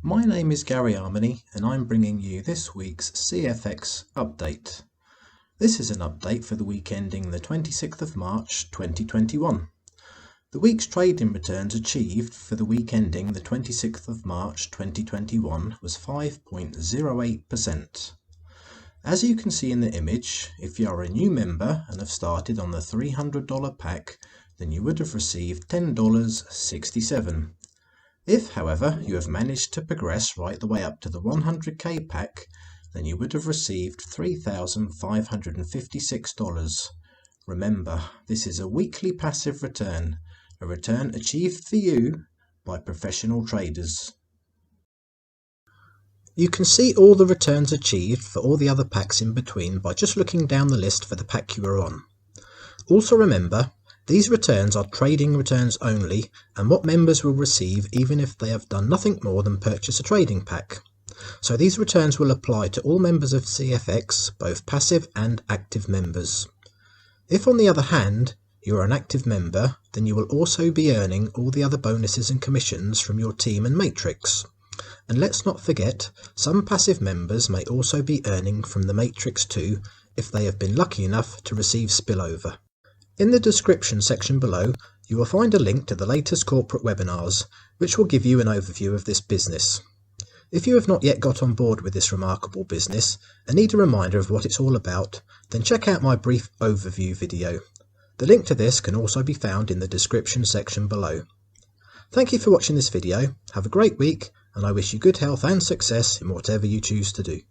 My name is Gary Armony and I'm bringing you this week's CFX update. This is an update for the week ending the 26th of March 2021. The week's trading returns achieved for the week ending the 26th of March 2021 was 5.08%. As you can see in the image, if you are a new member and have started on the $300 pack, then you would have received $10.67. If, however, you have managed to progress right the way up to the 100k pack, then you would have received $3,556. Remember, this is a weekly passive return, a return achieved for you by professional traders. You can see all the returns achieved for all the other packs in between by just looking down the list for the pack you are on. Also remember, these returns are trading returns only and what members will receive even if they have done nothing more than purchase a trading pack. So these returns will apply to all members of CFX, both passive and active members. If on the other hand, you are an active member, then you will also be earning all the other bonuses and commissions from your team and matrix. And let's not forget, some passive members may also be earning from the matrix too if they have been lucky enough to receive spillover. In the description section below, you will find a link to the latest corporate webinars, which will give you an overview of this business. If you have not yet got on board with this remarkable business and need a reminder of what it's all about, then check out my brief overview video. The link to this can also be found in the description section below. Thank you for watching this video, have a great week, and I wish you good health and success in whatever you choose to do.